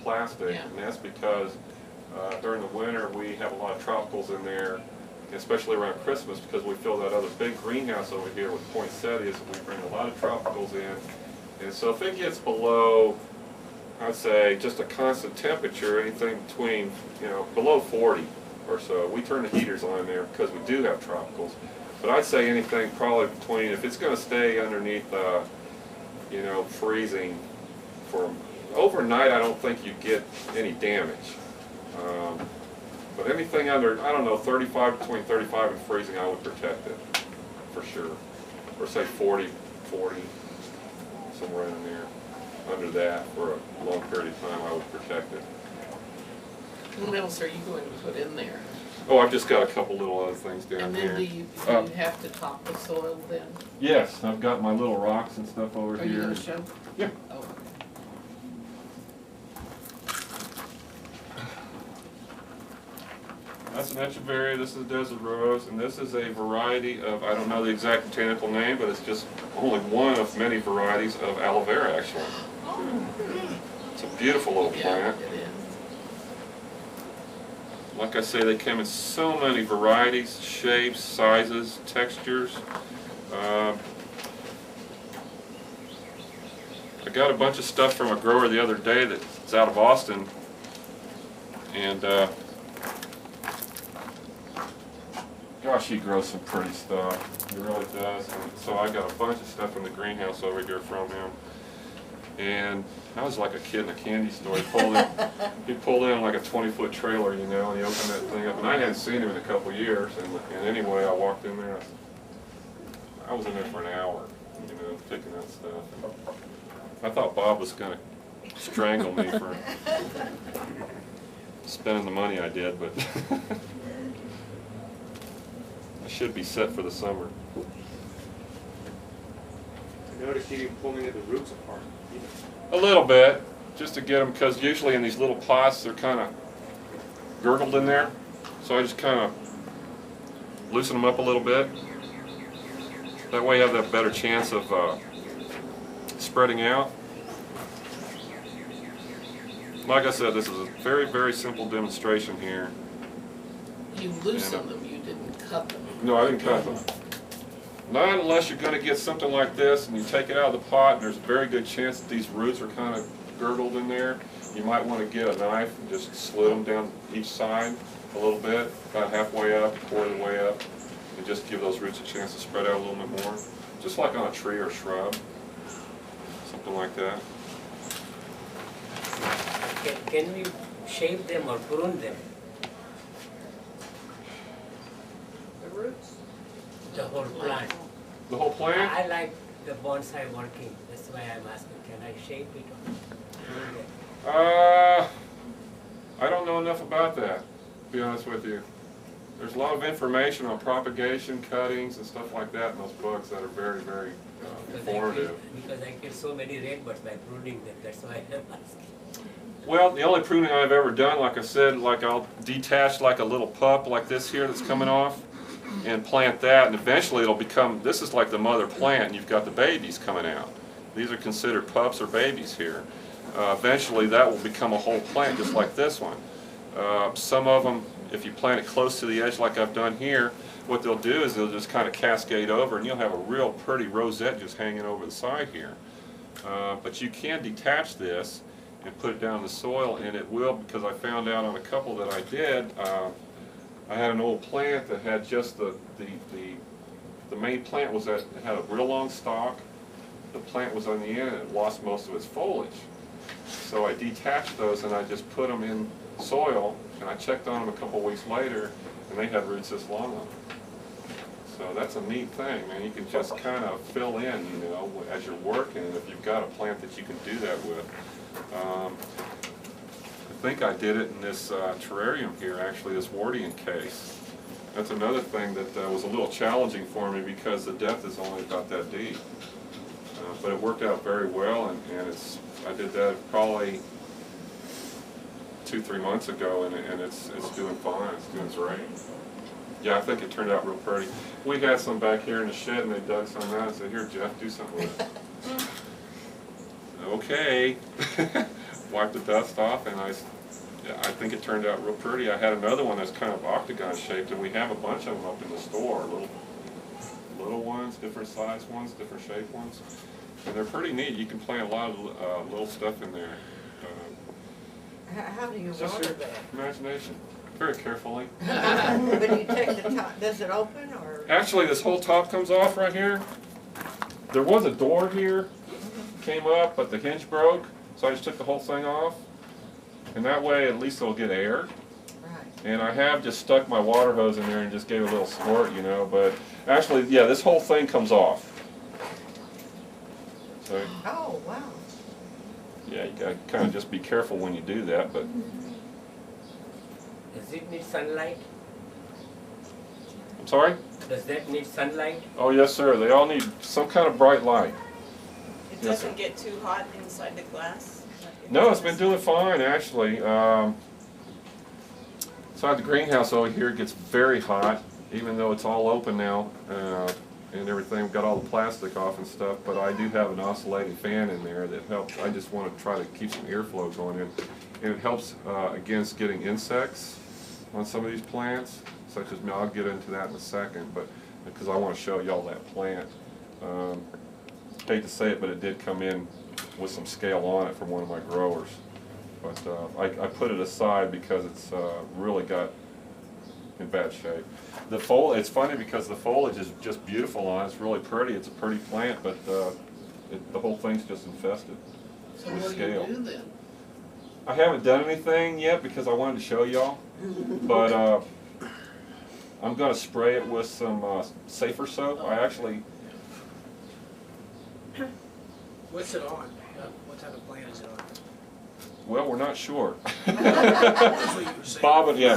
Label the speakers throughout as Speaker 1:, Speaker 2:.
Speaker 1: plastic,
Speaker 2: Yeah.
Speaker 1: and that's because during the winter we have a lot of tropicals in there, especially around Christmas, because we fill that other big greenhouse over here with poinsettias, and we bring a lot of tropicals in. And so if it gets below, I'd say just a constant temperature, anything between, below 40 or so, we turn the heaters on there because we do have tropicals. But I'd say anything probably between, if it's going to stay underneath, freezing for overnight, I don't think you get any damage. But anything under, I don't know, 35, between 35 and freezing, I would protect it, for sure. Or say 40, somewhere in there. Under that, for a long period of time, I would protect it.
Speaker 2: What else are you going to put in there?
Speaker 1: Oh, I've just got a couple little other things down
Speaker 2: And then
Speaker 1: here.
Speaker 2: do you have to top the soil then?
Speaker 1: Yes, I've got my little rocks and stuff over
Speaker 2: Are
Speaker 1: here.
Speaker 2: you going to show?
Speaker 1: Yeah.
Speaker 2: Oh.
Speaker 1: That's an echeveria, this is desert rose, and this is a variety of, I don't know the exact botanical name, but it's just only one of many varieties of aloe vera, actually. It's a beautiful little plant.
Speaker 2: Yeah, it is.
Speaker 1: Like I say, they come in so many varieties, shapes, sizes, textures. I got a bunch of stuff from a grower the other day that's out of Austin, and gosh, he grows some pretty stuff. He really does. And so I got a bunch of stuff in the greenhouse over here from him. And I was like a kid in a candy store. He pulled in like a 20-foot trailer, and he opened that thing up. And I hadn't seen him in a couple of years. And anyway, I walked in there. I was in there for an hour, picking that stuff. And I thought Bob was going to strangle me for spending the money I did, but I should be set for the summer.
Speaker 3: I noticed you pulling the roots apart.
Speaker 1: A little bit, just to get them, because usually in these little pots they're kind of gurgled in there. So I just kind of loosen them up a little bit. That way you have that better chance of spreading out. Like I said, this is a very, very simple demonstration here.
Speaker 2: You loosen them, you didn't cut them.
Speaker 1: No, I didn't cut them. Not unless you're going to get something like this and you take it out of the pot and there's a very good chance that these roots are kind of gurgled in there. You might want to get a knife and just slit them down each side a little bit, about halfway up, a quarter of the way up, and just give those roots a chance to spread out a little bit more. Just like on a tree or shrub, something like that.
Speaker 4: Can we shape them or prune them?
Speaker 2: The roots?
Speaker 4: The whole plant.
Speaker 1: The whole plant?
Speaker 4: I like the bonsai working. That's why I'm asking. Can I shape it or prune it?
Speaker 1: I don't know enough about that, to be honest with you. There's a lot of information on propagation, cuttings, and stuff like that in those books that are very, very informative.
Speaker 4: Because I get so many redbuds by pruning them. That's why I'm asking.
Speaker 1: Well, the only pruning I've ever done, like I said, like I'll detach like a little pup like this here that's coming off and plant that, and eventually it'll become, this is like the mother plant and you've got the babies coming out. These are considered pups or babies here. Eventually that will become a whole plant just like this one. Some of them, if you plant it close to the edge like I've done here, what they'll do is they'll just kind of cascade over and you'll have a real pretty rosette just hanging over the side here. But you can detach this and put it down in the soil, and it will, because I found out on a couple that I did, I had an old plant that had just the main plant was that it had a real long stalk. The plant was on the end and it lost most of its foliage. So I detached those and I just put them in soil, and I checked on them a couple weeks later and they had roots this long on them. So that's a neat thing, man. You can just kind of fill in, as you're working, if you've got a plant that you can do that with. I think I did it in this terrarium here, actually, this Wardian case. That's another thing that was a little challenging for me because the depth is only about that deep. But it worked out very well, and I did that probably 2-3 months ago, and it's doing fine. It's doing great. Yeah, I think it turned out real pretty. We had some back here in the shed, and they dug some out and said, "Here, Jeff, do something with it." Okay. wiped the dust off, and yeah, I think it turned out real pretty. I had another one that's kind of octagon shaped, and we have a bunch of them up in the store, little ones, different size ones, different shaped ones, and they're pretty neat. You can plant a lot of little stuff in there.
Speaker 5: How do you
Speaker 1: It's just
Speaker 5: water
Speaker 1: your
Speaker 5: that?
Speaker 1: imagination, very carefully.
Speaker 5: But you take the top, does it open or?
Speaker 1: Actually, this whole top comes off right here. There was a door here, came up, but the hinge broke, so I just took the whole thing off. And that way, at least it'll get air.
Speaker 5: Right.
Speaker 1: And I have just stuck my water hose in there and just gave it a little squirt, you know, but actually, yeah, this whole thing comes off. So,
Speaker 5: Oh, wow.
Speaker 1: yeah, you gotta kind of just be careful when you do that, but
Speaker 4: Does it need sunlight?
Speaker 1: I'm sorry?
Speaker 4: Does that need sunlight?
Speaker 1: Oh, yes, sir. They all need some kind of bright light.
Speaker 6: It
Speaker 1: Yes,
Speaker 6: doesn't get too hot inside the glass?
Speaker 1: No, it's been doing fine, actually. Inside the greenhouse over here, it gets very hot, even though it's all open now and everything. We've got all the plastic off and stuff, but I do have an oscillating fan in there that helps. I just want to try to keep some airflow going in. And it helps against getting insects on some of these plants, such as, I'll get into that in a second, but because I want to show y'all that plant. Hate to say it, but it did come in with some scale on it from one of my growers. But I put it aside because it's really got in bad shape. It's funny because the foliage is just beautiful on it. It's really pretty. It's a pretty plant, but the whole thing's just infested
Speaker 2: So
Speaker 1: with
Speaker 2: what do
Speaker 1: scale.
Speaker 2: you do then?
Speaker 1: I haven't done anything yet because I wanted to show y'all, but I'm going to spray it with some safer soap. I actually,
Speaker 7: What's it on? What type of plant is it on?
Speaker 1: well, we're not sure.
Speaker 7: That's what you were saying.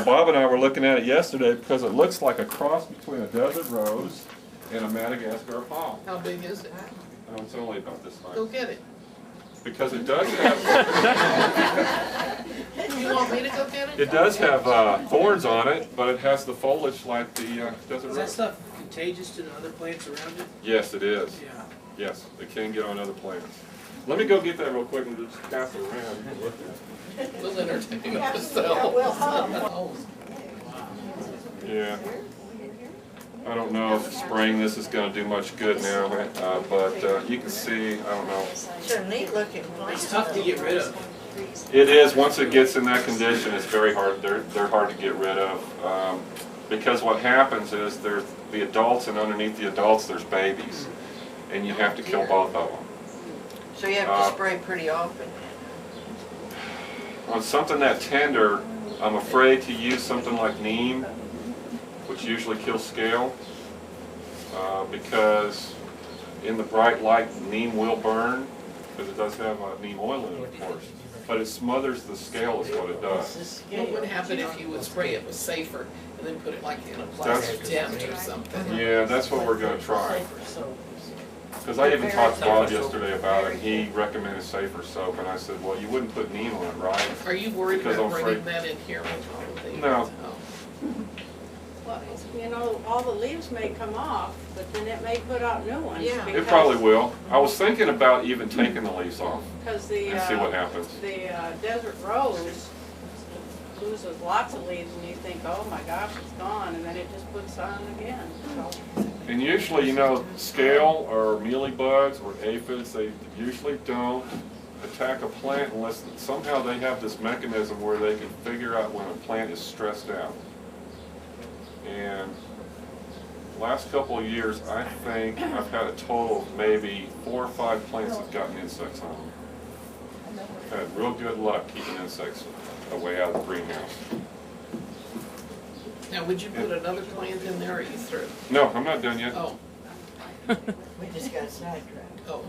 Speaker 1: Bob and I were looking at it yesterday because it looks like a cross between a desert rose and a Madagascar palm.
Speaker 2: How big is it?
Speaker 1: It's only about this
Speaker 2: Go
Speaker 1: size.
Speaker 2: get it.
Speaker 1: Because it does have,
Speaker 2: You want me to go get it?
Speaker 1: it does have thorns on it, but it has the foliage like the desert
Speaker 7: Is that
Speaker 1: rose.
Speaker 7: stuff contagious to the other plants around it?
Speaker 1: Yes, it is.
Speaker 7: Yeah.
Speaker 1: Yes, it can get on other plants. Let me go get that real quick and just pass it around. You can look at it.
Speaker 2: We'll entertain
Speaker 5: Yeah,
Speaker 2: ourselves.
Speaker 5: we'll hum.
Speaker 2: Oh,
Speaker 1: Yeah. I don't know if spraying this is going to do much good now, but you can see, I don't know.
Speaker 5: It's a neat looking plant.
Speaker 7: It's tough to get rid of.
Speaker 1: It is, once it gets in that condition, it's very hard, they're hard to get rid of. Because what happens is there's the adults, and underneath the adults there's babies. And you have to kill both of them.
Speaker 5: So you have to spray pretty often.
Speaker 1: On something that tender, I'm afraid to use something like neem, which usually kills scale, because in the bright light, neem will burn, because it does have neem oil in it, of course. But it smothers the scale is what it does.
Speaker 2: what would happen if you would spray it with safer and then put it like in a plastic tent or something?
Speaker 1: Yeah, that's what we're going to try. Because I even talked to Bob yesterday about it, he recommended safer soap, and I said, well, you wouldn't put neem on it, right?
Speaker 2: Are you worried
Speaker 1: Because
Speaker 2: about
Speaker 1: I'm
Speaker 2: bringing
Speaker 1: afraid-
Speaker 2: that in here with all of these?
Speaker 1: No.
Speaker 2: Oh.
Speaker 8: Well, you know, all the leaves may come off, but then it may put out new ones.
Speaker 5: Yeah.
Speaker 1: It probably will. I was thinking about even taking the leaves off
Speaker 8: Because
Speaker 1: and see what happens.
Speaker 8: the desert rose loses lots of leaves and you think, oh my gosh, it's gone, and then it just puts on again, so.
Speaker 1: And usually, you know, scale or mealybugs or aphids, they usually don't attack a plant unless somehow they have this mechanism where they can figure out when a plant is stressed out. And last couple of years, I think I've had a total of maybe 4 or 5 plants that have gotten insects on them. I've had real good luck keeping insects away out of the greenhouse.
Speaker 2: Now, would you put another plant in there, or are you through?
Speaker 1: No, I'm not done yet.
Speaker 2: Oh,
Speaker 5: We just got sidetracked.
Speaker 2: oh.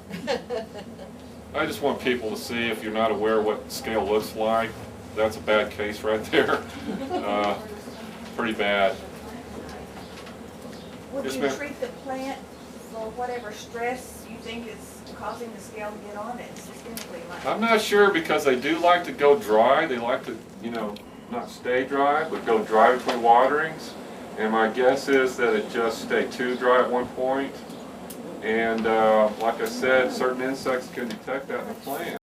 Speaker 1: I just want people to see, if you're not aware what scale looks like, that's a bad case right there. Pretty bad.
Speaker 9: Would
Speaker 1: Yes,
Speaker 9: you
Speaker 1: ma'am.
Speaker 9: treat the plant for whatever stress you think is causing the scale to get on it systemically? Like,
Speaker 1: I'm not sure because they do like to go dry. They like to, you know, not stay dry, but go dry between waterings. And my guess is that it just stayed too dry at one point. And like I said, certain insects can detect that in the plant.